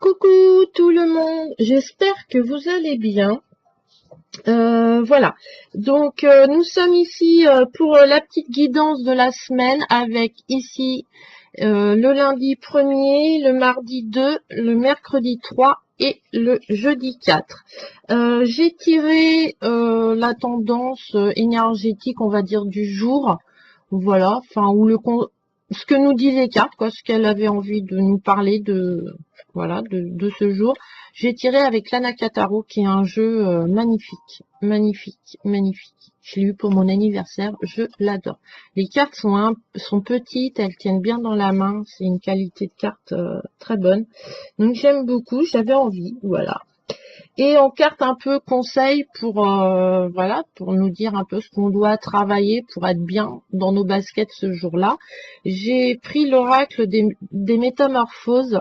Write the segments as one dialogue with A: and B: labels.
A: Coucou tout le monde, j'espère que vous allez bien. Voilà, donc nous sommes ici pour la petite guidance de la semaine avec ici le lundi 1er, le mardi 2, le mercredi 3 et le jeudi 4. J'ai tiré la tendance énergétique, on va dire, du jour. Voilà, enfin, ce que nous disent les cartes, quoi, ce qu'elle avait envie de nous parler voilà, de ce jour. J'ai tiré avec l'Anakataro, qui est un jeu magnifique, magnifique, magnifique. Je l'ai eu pour mon anniversaire, je l'adore. Les cartes sont petites, elles tiennent bien dans la main, c'est une qualité de carte très bonne. Donc j'aime beaucoup, j'avais envie, voilà. Et en carte un peu conseil pour voilà, pour nous dire un peu ce qu'on doit travailler pour être bien dans nos baskets ce jour-là. J'ai pris l'oracle des métamorphoses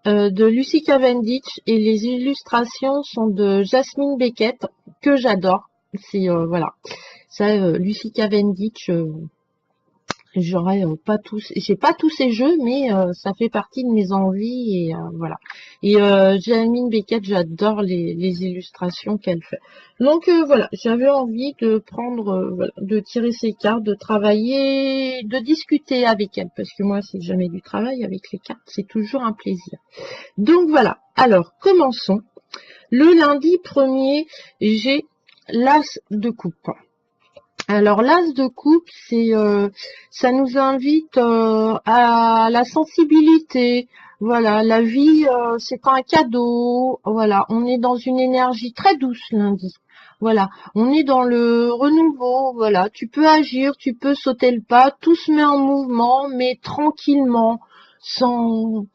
A: de Lucy Cavendish et les illustrations sont de Jasmine Beckett que j'adore. C'est voilà, ça Lucy Cavendish, j'aurais pas tous, j'ai pas tous ces jeux, mais ça fait partie de mes envies et voilà. Et Jasmine Beckett, j'adore les illustrations qu'elle fait. Donc voilà, j'avais envie de prendre, voilà, de tirer ces cartes, de travailler, de discuter avec elle, parce que moi c'est jamais du travail avec les cartes, c'est toujours un plaisir. Donc voilà. Alors commençons. Le lundi 1er, j'ai l'as de coupe. Alors l'as de coupe, ça nous invite à la sensibilité. Voilà, la vie, c'est un cadeau. Voilà, on est dans une énergie très douce lundi. Voilà, on est dans le renouveau. Voilà, tu peux agir, tu peux sauter le pas, tout se met en mouvement, mais tranquillement, sans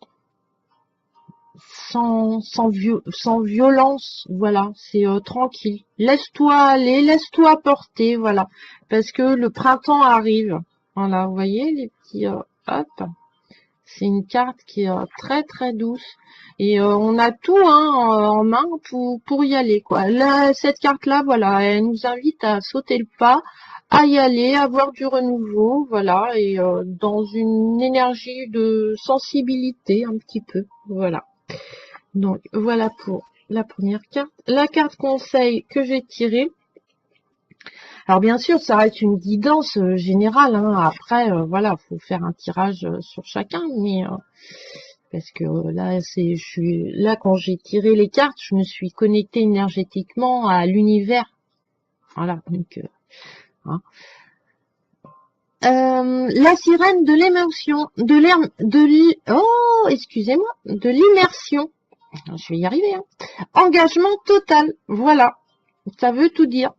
A: sans violence, voilà, c'est tranquille. Laisse-toi aller, laisse-toi porter, voilà, parce que le printemps arrive. Voilà, vous voyez les petits, hop, c'est une carte qui est très très douce et on a tout hein, en main pour y aller quoi. Là, cette carte-là, voilà, elle nous invite à sauter le pas, à y aller, à avoir du renouveau, voilà, et dans une énergie de sensibilité un petit peu, voilà. Donc voilà pour la première carte. La carte conseil que j'ai tirée. Alors bien sûr, ça reste une guidance générale. Hein. Après, voilà, faut faire un tirage sur chacun, mais parce que là, je suis là quand j'ai tiré les cartes, je me suis connectée énergétiquement à l'univers. Voilà, donc hein. La sirène de l'émotion, excusez-moi, de l'immersion. Je vais y arriver. Hein. Engagement total. Voilà. Ça veut tout dire.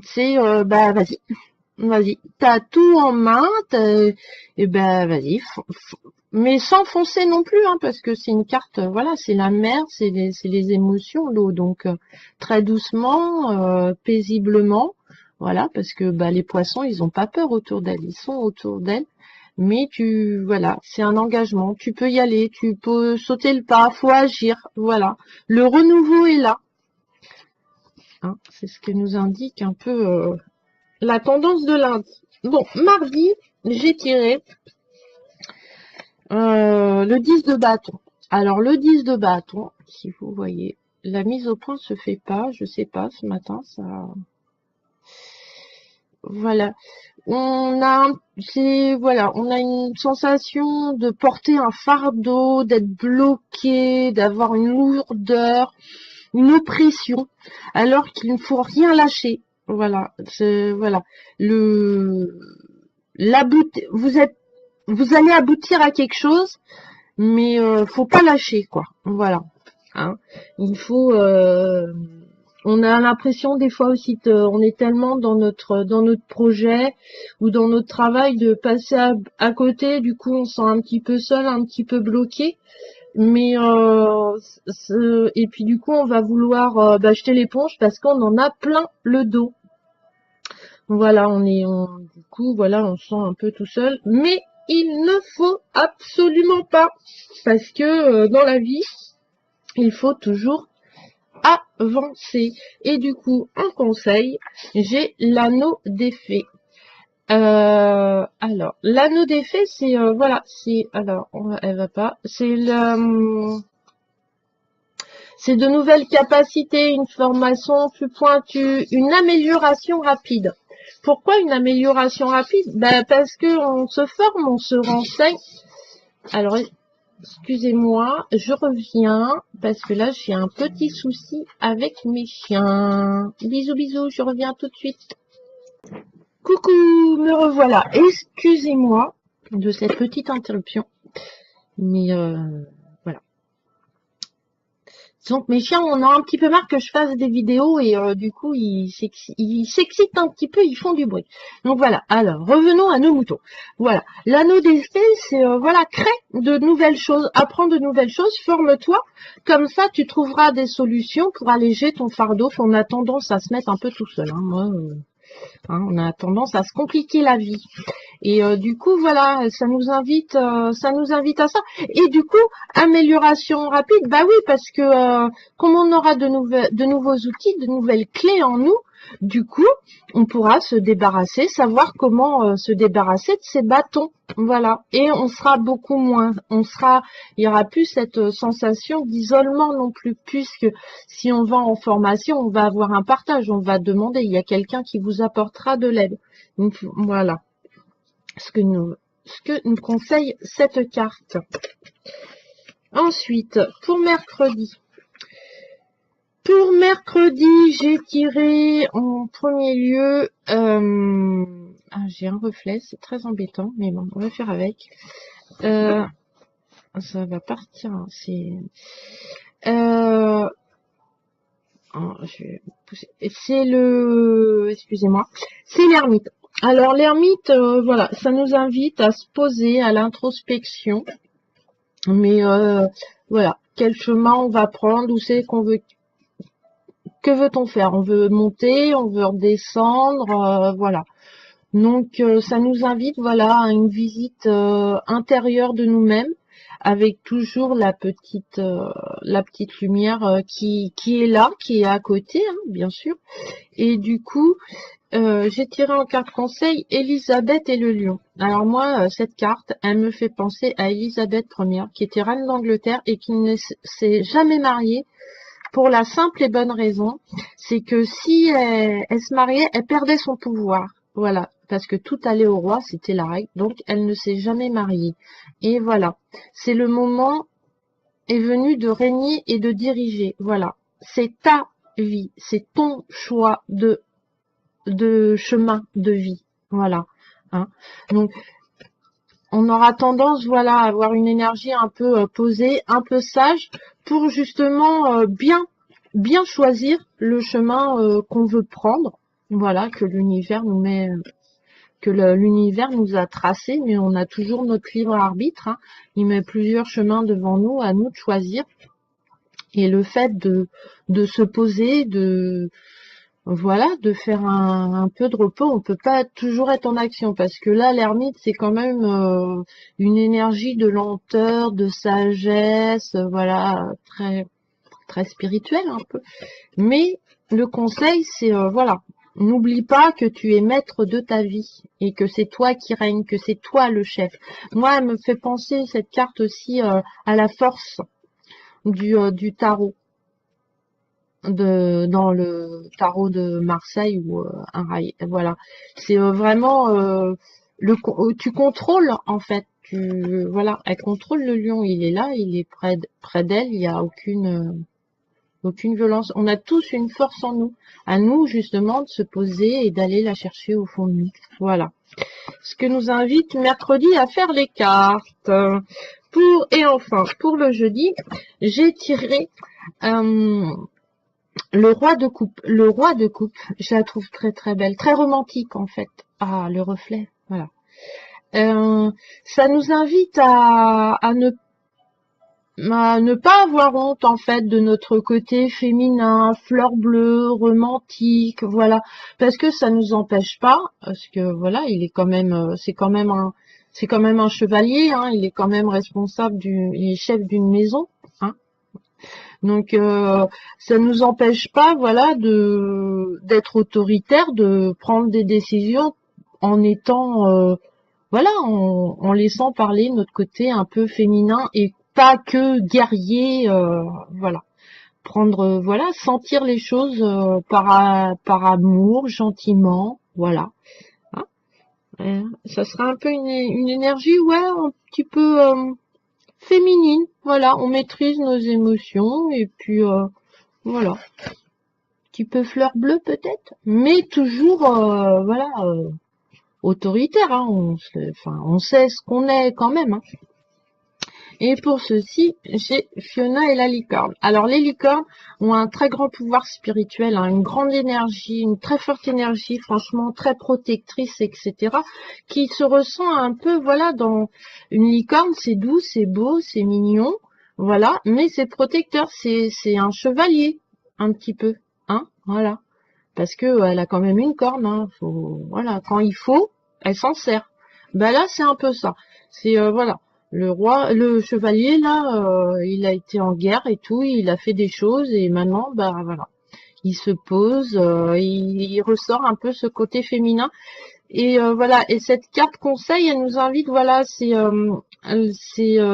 A: C'est bah vas-y. T'as tout en main, et ben vas-y. Mais sans foncer non plus, hein, parce que c'est une carte, voilà, c'est la mer, c'est les émotions, l'eau. Donc très doucement, paisiblement, voilà, parce que bah les poissons, ils ont pas peur autour d'elle, ils sont autour d'elle. Mais voilà, c'est un engagement. Tu peux y aller, tu peux sauter le pas, faut agir, voilà. Le renouveau est là. Hein, c'est ce que nous indique un peu la tendance de lundi. Bon, mardi, j'ai tiré le 10 de bâton. Alors, le 10 de bâton, si vous voyez, la mise au point se fait pas. Je sais pas, ce matin, ça... Voilà. Voilà, on a une sensation de porter un fardeau, d'être bloqué, d'avoir une lourdeur, une oppression, alors qu'il ne faut rien lâcher. Voilà, voilà. Vous allez aboutir à quelque chose, mais faut pas lâcher, quoi. Voilà. Hein. Il faut. On a l'impression des fois aussi, on est tellement dans notre projet ou dans notre travail de passer à côté. Du coup, on se sent un petit peu seul, un petit peu bloqué. Mais et puis du coup on va vouloir jeter l'éponge parce qu'on en a plein le dos. Voilà, du coup voilà, on se sent un peu tout seul, mais il ne faut absolument pas parce que dans la vie, il faut toujours avancer. Et du coup, un conseil, j'ai l'anneau des fées. Alors, l'anneau des fées, c'est voilà, c'est alors, elle va pas, c'est le C'est de nouvelles capacités, une formation plus pointue, une amélioration rapide. Pourquoi une amélioration rapide? Ben, parce que on se forme, on se renseigne. Alors, excusez-moi, je reviens parce que là, j'ai un petit souci avec mes chiens. Bisous, bisous, je reviens tout de suite. Coucou, me revoilà. Excusez-moi de cette petite interruption. Mais voilà. Donc mes chiens, on a un petit peu marre que je fasse des vidéos et du coup, ils s'excitent un petit peu, ils font du bruit. Donc voilà, alors revenons à nos moutons. Voilà, l'anneau d'esprit, c'est voilà, crée de nouvelles choses, apprends de nouvelles choses, forme-toi. Comme ça, tu trouveras des solutions pour alléger ton fardeau. On a tendance à se mettre un peu tout seul. Hein. Moi, on a tendance à se compliquer la vie. Et du coup, voilà, ça nous invite à ça. Et du coup, amélioration rapide, bah oui, parce que comme on aura de nouveaux outils, de nouvelles clés en nous, du coup, on pourra se débarrasser, savoir comment se débarrasser de ces bâtons. Voilà. Et on sera beaucoup moins, il y aura plus cette sensation d'isolement non plus, puisque si on va en formation, on va avoir un partage, on va demander, il y a quelqu'un qui vous apportera de l'aide. Voilà. Ce que nous conseille cette carte. Ensuite, pour mercredi. Pour mercredi, j'ai tiré en premier lieu... j'ai un reflet, c'est très embêtant, mais bon, on va faire avec. Ça va partir. Hein, c'est le... Excusez-moi. C'est l'ermite. Alors l'ermite, voilà, ça nous invite à se poser à l'introspection. Mais voilà, quel chemin on va prendre, où c'est qu'on veut, que veut-on faire? On veut monter, on veut redescendre, voilà. Donc ça nous invite, voilà, à une visite intérieure de nous-mêmes, avec toujours la petite lumière qui est là, qui est à côté, hein, bien sûr. Et du coup, j'ai tiré en carte conseil Élisabeth et le lion. Alors moi, cette carte, elle me fait penser à Élisabeth Ier, qui était reine d'Angleterre et qui ne s'est jamais mariée pour la simple et bonne raison, c'est que si elle se mariait, elle perdait son pouvoir. Voilà, parce que tout allait au roi, c'était la règle, donc elle ne s'est jamais mariée. Et voilà, c'est le moment est venu de régner et de diriger. Voilà, c'est ta vie, c'est ton choix de chemin de vie. Voilà. Hein. Donc, on aura tendance, voilà, à avoir une énergie un peu posée, un peu sage, pour justement bien choisir le chemin qu'on veut prendre. Voilà, que l'univers nous met, que l'univers nous a tracé, mais on a toujours notre libre arbitre. Hein. Il met plusieurs chemins devant nous, à nous de choisir. Et le fait de se poser, voilà, de faire un peu de repos, on peut pas toujours être en action parce que là, l'ermite, c'est quand même une énergie de lenteur, de sagesse, voilà, très très spirituelle un peu. Mais le conseil, c'est voilà, n'oublie pas que tu es maître de ta vie et que c'est toi qui règne, que c'est toi le chef. Moi, elle me fait penser cette carte aussi à la force du tarot. Dans le tarot de Marseille ou un rail. Voilà, c'est vraiment tu contrôles en fait. Voilà, elle contrôle le lion. Il est là, il est près d'elle. Il n'y a aucune violence. On a tous une force en nous. À nous justement de se poser et d'aller la chercher au fond de nous. Voilà. Ce que nous invite mercredi à faire les cartes. Et enfin pour le jeudi, j'ai tiré le roi de coupe. Le roi de coupe, je la trouve très très belle, très romantique en fait. Ah, le reflet, voilà. Ça nous invite à ne pas avoir honte en fait de notre côté féminin, fleur bleue, romantique, voilà. Parce que ça nous empêche pas, parce que voilà, il est quand même, c'est quand même un chevalier, hein, il est quand même responsable il est chef d'une maison. Hein. Donc ça nous empêche pas, voilà, d'être autoritaire, de prendre des décisions en étant, voilà, en laissant parler notre côté un peu féminin et pas que guerrier, voilà. prendre, voilà, sentir les choses par amour, gentiment, voilà. Hein. Ça sera un peu une énergie, ouais, un petit peu féminine, voilà, on maîtrise nos émotions, et puis voilà, petit peu fleur bleue peut-être, mais toujours, voilà, autoritaire, hein, on sait ce qu'on est quand même, hein. Et pour ceci, j'ai Fiona et la licorne. Alors les licornes ont un très grand pouvoir spirituel, hein, une grande énergie, une très forte énergie, franchement très protectrice, etc. Qui se ressent un peu, voilà, dans une licorne, c'est doux, c'est beau, c'est mignon, voilà, mais c'est protecteur, c'est un chevalier, un petit peu, hein, voilà. Parce que elle a quand même une corne, hein, voilà, quand il faut, elle s'en sert. Ben là, c'est un peu ça. C'est voilà. Le roi, le chevalier, là, il a été en guerre et tout, il a fait des choses et maintenant, bah voilà, il se pose, il ressort un peu ce côté féminin. Et voilà, et cette carte conseil, elle nous invite, voilà, c'est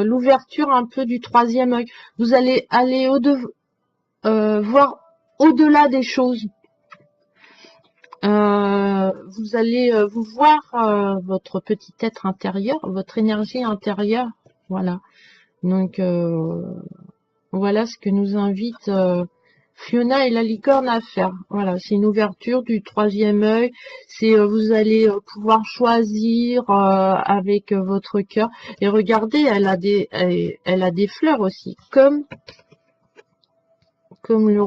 A: l'ouverture un peu du troisième œil. Vous allez aller voir au-delà des choses. Vous allez vous voir votre petit être intérieur, votre énergie intérieure, voilà. Donc voilà ce que nous invite Fiona et la licorne à faire. Voilà, c'est une ouverture du troisième œil. C'est vous allez pouvoir choisir avec votre cœur. Et regardez, elle a des fleurs aussi, comme le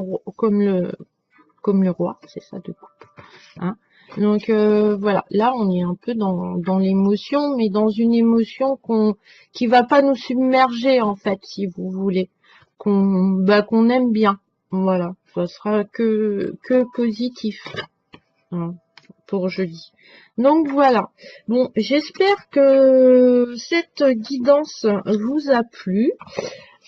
A: roi, c'est ça de coupe. Hein. Donc voilà, là on est un peu dans l'émotion, mais dans une émotion qui va pas nous submerger en fait, si vous voulez, qu'on aime bien. Voilà, ça sera que positif, hein, pour jeudi. Donc voilà. Bon, j'espère que cette guidance vous a plu.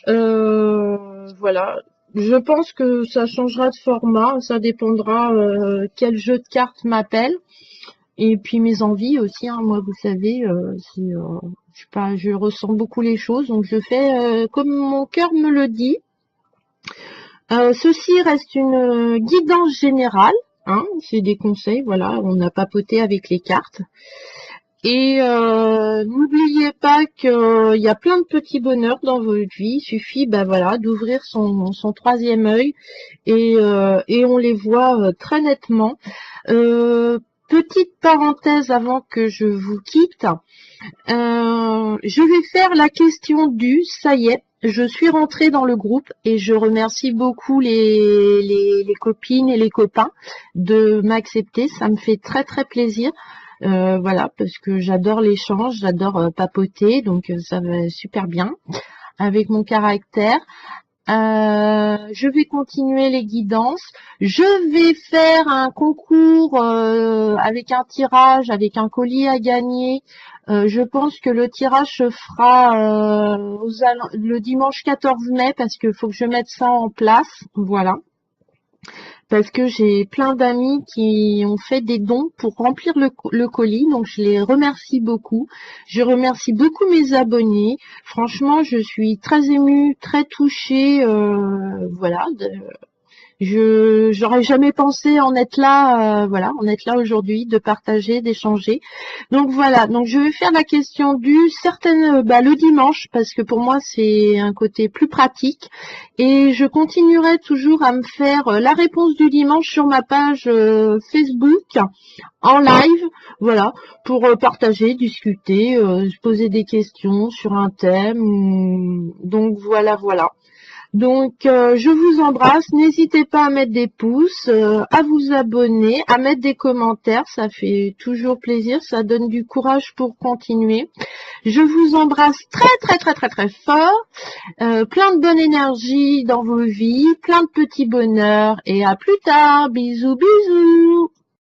A: Voilà. Je pense que ça changera de format, ça dépendra quel jeu de cartes m'appelle. Et puis mes envies aussi, hein. Moi vous savez, je sais pas, je ressens beaucoup les choses, donc je fais comme mon cœur me le dit. Ceci reste une guidance générale, hein, c'est des conseils, voilà, on a papoté avec les cartes. Et n'oubliez pas qu'il y a plein de petits bonheurs dans votre vie. Il suffit, ben voilà, d'ouvrir son troisième œil et on les voit très nettement. Petite parenthèse avant que je vous quitte. Je vais faire la question du. Ça y est, je suis rentrée dans le groupe et je remercie beaucoup les copines et les copains de m'accepter. Ça me fait très très plaisir. Voilà, parce que j'adore l'échange, j'adore papoter, donc ça va super bien avec mon caractère. Je vais continuer les guidances. Je vais faire un concours avec un tirage, avec un colis à gagner. Je pense que le tirage se fera le dimanche 14 mai parce qu'il faut que je mette ça en place. Voilà. Parce que j'ai plein d'amis qui ont fait des dons pour remplir le colis, donc je les remercie beaucoup. Je remercie beaucoup mes abonnés. Franchement, je suis très émue, très touchée, voilà. J'aurais jamais pensé en être là, voilà, en être là aujourd'hui, de partager, d'échanger. Donc voilà, donc je vais faire la question le dimanche, parce que pour moi c'est un côté plus pratique. Et je continuerai toujours à me faire la réponse du dimanche sur ma page Facebook en live, voilà, pour partager, discuter, se poser des questions sur un thème. Donc voilà. Donc, je vous embrasse. N'hésitez pas à mettre des pouces, à vous abonner, à mettre des commentaires. Ça fait toujours plaisir. Ça donne du courage pour continuer. Je vous embrasse très, très, très, très, très fort. Plein de bonne énergie dans vos vies, plein de petits bonheurs. Et à plus tard. Bisous, bisous.